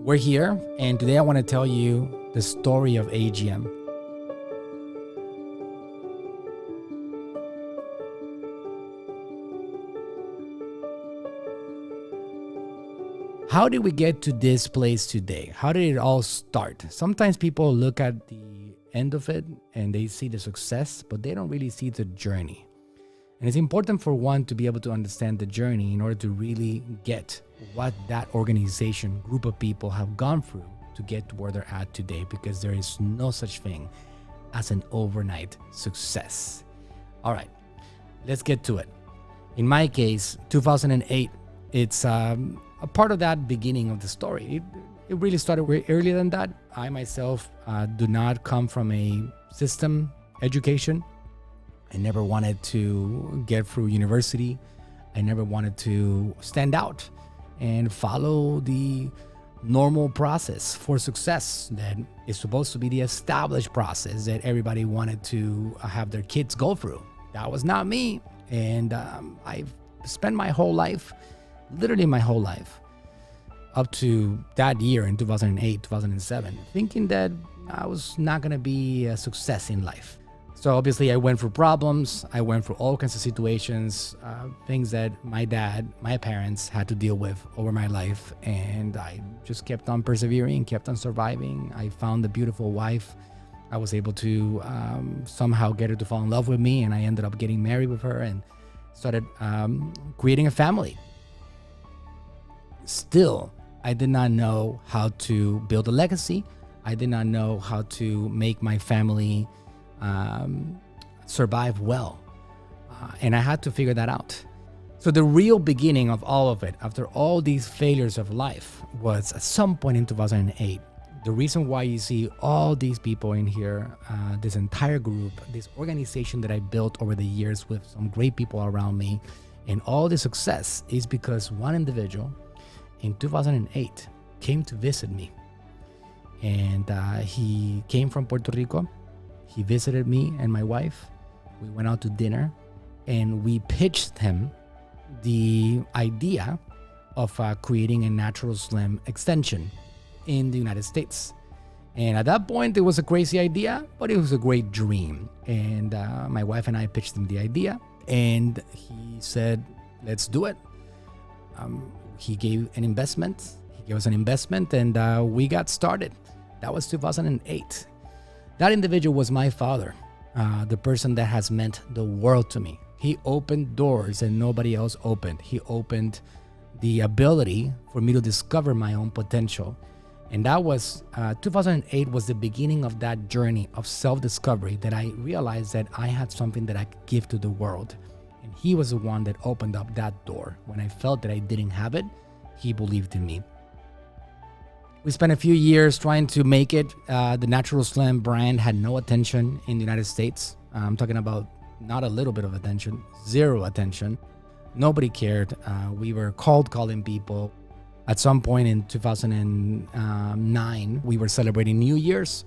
We're here, and today I want to tell you the story of AGM. How did we get to this place today? How did it all start? Sometimes people look at the end of it and they see the success, but they don't really see the journey. And it's important for one to be able to understand the journey in order to really get what that organization, group of people have gone through to get to where they're at today, because there is no such thing as an overnight success. All right, let's get to it. In my case, 2008, it's a part of that beginning of the story. It really started way earlier than that. I myself do not come from a system education. I never wanted to get through university. I never wanted to stand out and follow the normal process for success that is supposed to be the established process that everybody wanted to have their kids go through. That was not me. And I've spent my whole life, literally my whole life, up to that year in 2008, 2007, thinking that I was not going to be a success in life. So obviously I went through problems. I went through all kinds of situations, things that my dad, my parents had to deal with over my life. And I just kept on persevering, kept on surviving. I found a beautiful wife. I was able to somehow get her to fall in love with me. And I ended up getting married with her and started creating a family. Still, I did not know how to build a legacy. I did not know how to make my family survive well. And I had to figure that out. So the real beginning of all of it, after all these failures of life, was at some point in 2008. The reason why you see all these people in here, this entire group, this organization that I built over the years with some great people around me, and all the success is because one individual in 2008 came to visit me. And he came from Puerto Rico. He visited me and my wife. We went out to dinner and we pitched him the idea of creating a natural slim extension in the United States. And at that point, it was a crazy idea, but it was a great dream. And my wife and I pitched him the idea, and he said, let's do it. He gave an investment. He gave us an investment, and we got started. That was 2008. That individual was my father, the person that has meant the world to me. He opened doors that nobody else opened. He opened the ability for me to discover my own potential. And that was, 2008 was the beginning of that journey of self-discovery, that I realized that I had something that I could give to the world. And he was the one that opened up that door. When I felt that I didn't have it, he believed in me. We spent a few years trying to make it. The Natural Slim brand had no attention in the United States. I'm talking about not a little bit of attention, zero attention. Nobody cared. We were calling people. At some point in 2009, we were celebrating New Year's,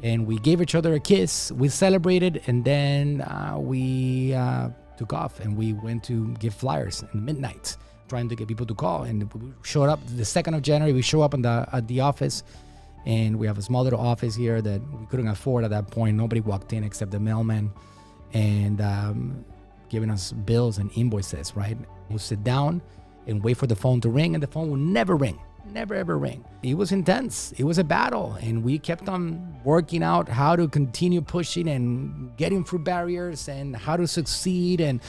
and we gave each other a kiss. We celebrated, and then we took off, and we went to give flyers in midnight, trying to get people to call. And we showed up the 2nd of January. We show up at the office, and we have a small little office here that we couldn't afford at that point. Nobody walked in except the mailman, and giving us bills and invoices, right? We'll sit down and wait for the phone to ring, and the phone will never ring, never ever ring. It was intense. It was a battle, and we kept on working out how to continue pushing and getting through barriers and how to succeed. And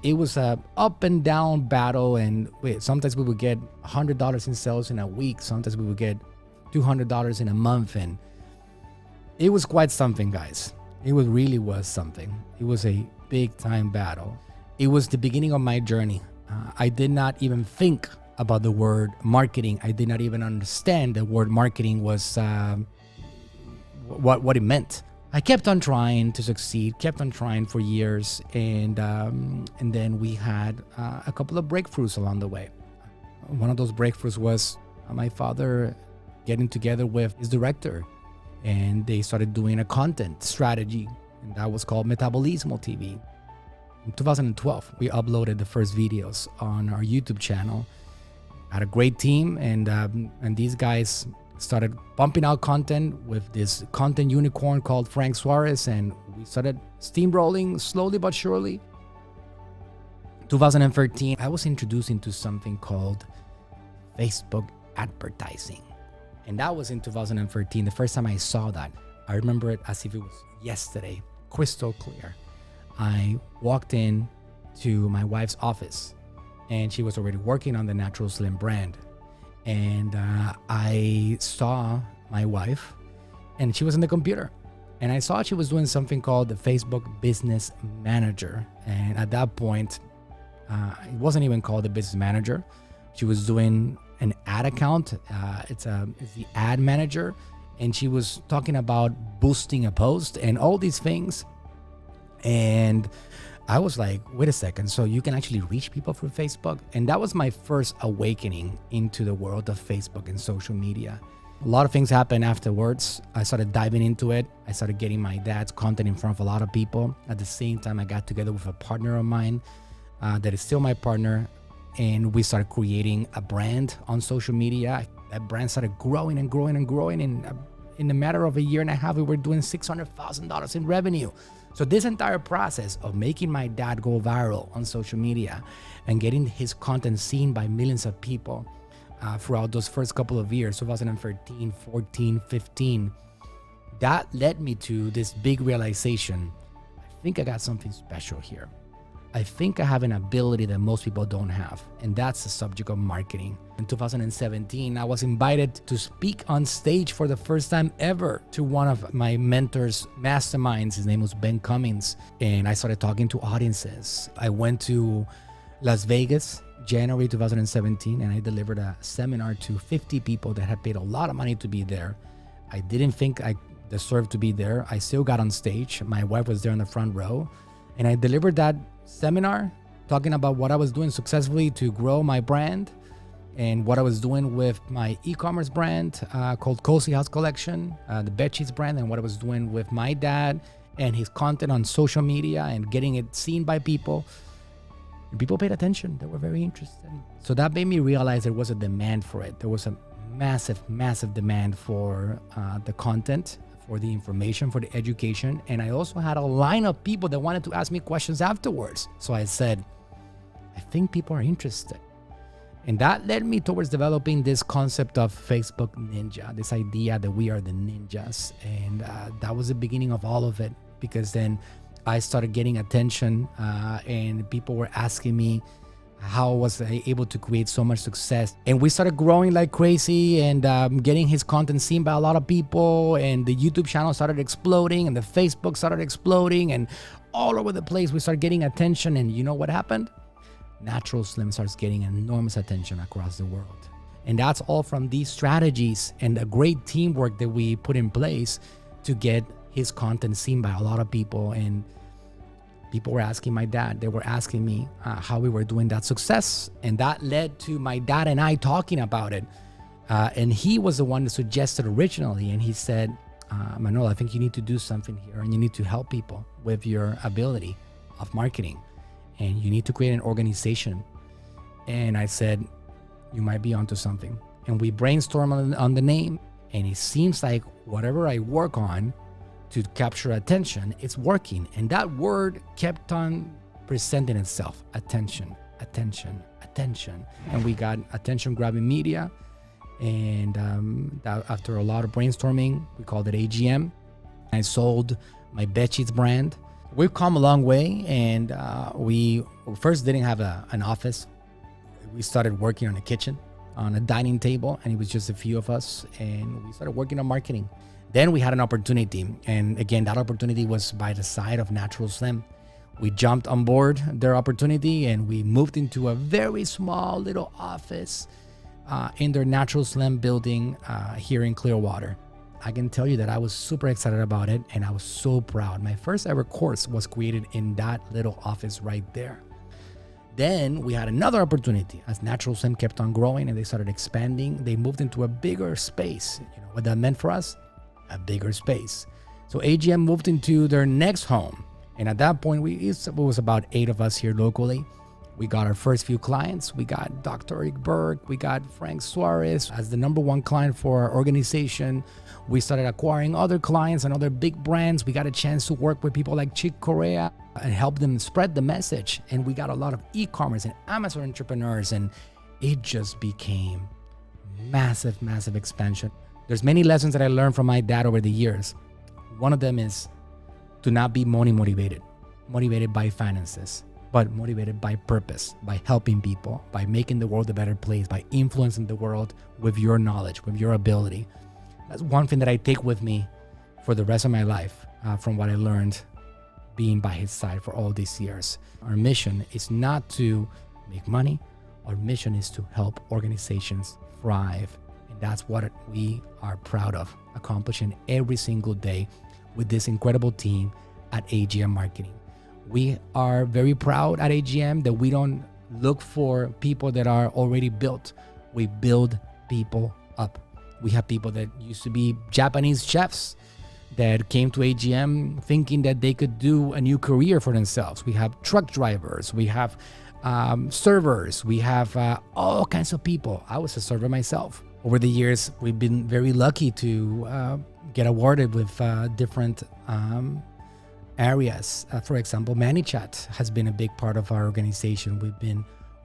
it was a up and down battle. And sometimes we would get $100 in sales in a week. Sometimes we would get $200 in a month. And it was quite something, guys. It really was something. It was a big time battle. It was the beginning of my journey. I did not even think about the word marketing. I did not even understand the word marketing was what it meant. I kept on trying to succeed, kept on trying for years, and then we had a couple of breakthroughs along the way. One of those breakthroughs was my father getting together with his director, and they started doing a content strategy, and that was called Metabolismo TV. In 2012, we uploaded the first videos on our YouTube channel. had a great team, and these guys started pumping out content with this content unicorn called Frank Suarez, and we started steamrolling slowly but surely. 2013, I was introduced into something called Facebook advertising. And that was in 2013. The first time I saw that, I remember it as if it was yesterday, crystal clear. I walked in to my wife's office and she was already working on the Natural Slim brand. And I saw my wife and she was in the computer. And I saw she was doing something called the Facebook Business Manager. And at that point, it wasn't even called the Business Manager. She was doing an ad account. It's the ad manager. And she was talking about boosting a post and all these things. And I was like, wait a second. So you can actually reach people through Facebook? And that was my first awakening into the world of Facebook and social media. A lot of things happened afterwards. I started diving into it. I started getting my dad's content in front of a lot of people. At the same time, I got together with a partner of mine that is still my partner. And we started creating a brand on social media. That brand started growing and growing and growing. And in a matter of a year and a half, we were doing $600,000 in revenue. So this entire process of making my dad go viral on social media and getting his content seen by millions of people throughout those first couple of years, 2013, 14, 15, that led me to this big realization. I think I got something special here. I think I have an ability that most people don't have, and that's the subject of marketing. In 2017, I was invited to speak on stage for the first time ever to one of my mentors' masterminds. His name was Ben Cummings, and I started talking to audiences. I went to Las Vegas, January 2017, and I delivered a seminar to 50 people that had paid a lot of money to be there. I didn't think I deserved to be there. I still got on stage. My wife was there in the front row, and I delivered that seminar talking about what I was doing successfully to grow my brand and what I was doing with my e-commerce brand called Cozy House Collection, the bedsheets brand, and what I was doing with my dad and his content on social media and getting it seen by people. And people paid attention. They were very interested. So that made me realize there was a demand for it. There was a massive, massive demand for the content, for the information, for the education. And I also had a line of people that wanted to ask me questions afterwards. So I said, I think people are interested. And that led me towards developing this concept of Facebook Ninja, this idea that we are the ninjas. And that was the beginning of all of it, because then I started getting attention and people were asking me how was I able to create so much success. And we started growing like crazy and getting his content seen by a lot of people, and the YouTube channel started exploding and the Facebook started exploding, and all over the place we started getting attention. And you know what happened? Natural Slim starts getting enormous attention across the world. And that's all from these strategies and the great teamwork that we put in place to get his content seen by a lot of people. And people were asking my dad, they were asking me how we were doing that success. And that led to my dad and I talking about it. And he was the one that suggested originally. And he said, Manuel, I think you need to do something here, and you need to help people with your ability of marketing, and you need to create an organization. And I said, you might be onto something. And we brainstormed on the name, and it seems like whatever I work on to capture attention, it's working. And that word kept on presenting itself. Attention, attention, attention. And we got attention grabbing media. And that after a lot of brainstorming, we called it AGM. I sold my bedsheets brand. We've come a long way, and we first didn't have an office. We started working on a kitchen, on a dining table, and it was just a few of us, and we started working on marketing. Then we had an opportunity, and again, that opportunity was by the side of Natural Slim. We jumped on board their opportunity, and we moved into a very small little office in their Natural Slim building here in Clearwater. I can tell you that I was super excited about it, and I was so proud. My first ever course was created in that little office right there. Then we had another opportunity. As Natural Slim kept on growing and they started expanding, they moved into a bigger space. You know what that meant for us? A bigger space. So AGM moved into their next home. And at that point, it was about 8 of us here locally. We got our first few clients. We got Dr. 𝗟𝗡𝗥𝗡, we got Frank Suarez as the #1 client for our organization. We started acquiring other clients and other big brands. We got a chance to work with people like Chick Corea and help them spread the message. And we got a lot of e-commerce and Amazon entrepreneurs, and it just became massive, massive expansion. There's many lessons that I learned from my dad over the years. One of them is to not be money motivated by finances, but motivated by purpose, by helping people, by making the world a better place, by influencing the world with your knowledge, with your ability. That's one thing that I take with me for the rest of my life from what I learned being by his side for all these years. Our mission is not to make money. Our mission is to help organizations thrive. And that's what we are proud of accomplishing every single day with this incredible team at AGM Marketing. We are very proud at AGM that we don't look for people that are already built. We build people up. We have people that used to be Japanese chefs that came to AGM thinking that they could do a new career for themselves. We have truck drivers. We have servers. We have all kinds of people. I was a server myself. Over the years, we've been very lucky to get awarded with different areas. For example, ManyChat has been a big part of our organization. We've been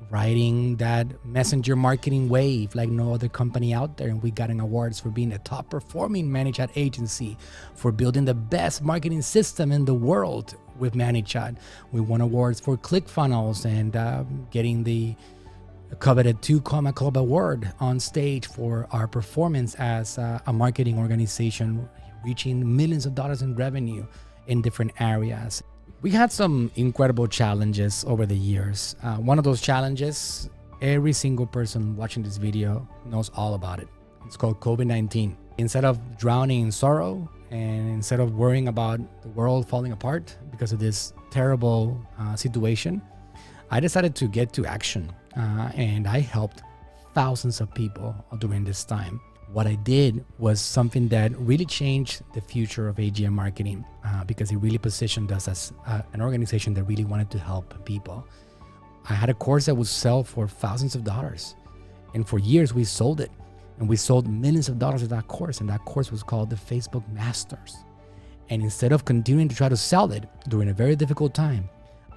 riding that messenger marketing wave like no other company out there, and we got awards for being a top performing ManyChat agency, for building the best marketing system in the world with ManyChat. We won awards for ClickFunnels and getting the coveted 𝗟𝗢𝗥𝗘 award on stage for our performance as a marketing organization, reaching millions of dollars in revenue in different areas. We had some incredible challenges over the years. One of those challenges, every single person watching this video knows all about it. It's called COVID-19. Instead of drowning in sorrow and instead of worrying about the world falling apart because of this terrible situation, I decided to get to action and I helped thousands of people during this time. What I did was something that really changed the future of AGM Marketing because it really positioned us as an organization that really wanted to help people. I had a course that would sell for thousands of dollars. And for years we sold it. And we sold millions of dollars of that course. And that course was called the Facebook Masters. And instead of continuing to try to sell it during a very difficult time,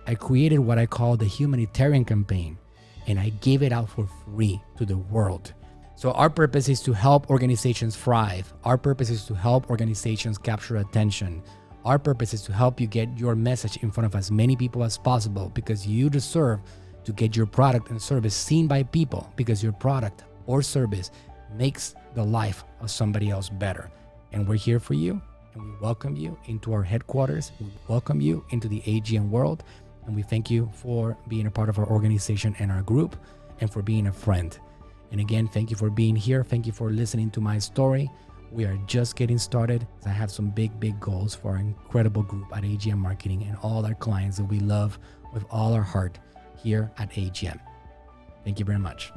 I created what I call the humanitarian campaign. And I gave it out for free to the world. So our purpose is to help organizations thrive. Our purpose is to help organizations capture attention. Our purpose is to help you get your message in front of as many people as possible, because you deserve to get your product and service seen by people, because your product or service makes the life of somebody else better. And we're here for you, and we welcome you into our headquarters. We welcome you into the AGM world, and we thank you for being a part of our organization and our group, and for being a friend. And again, thank you for being here. Thank you for listening to my story. We are just getting started. I have some big, big goals for our incredible group at AGM Marketing and all our clients that we love with all our heart here at AGM. Thank you very much.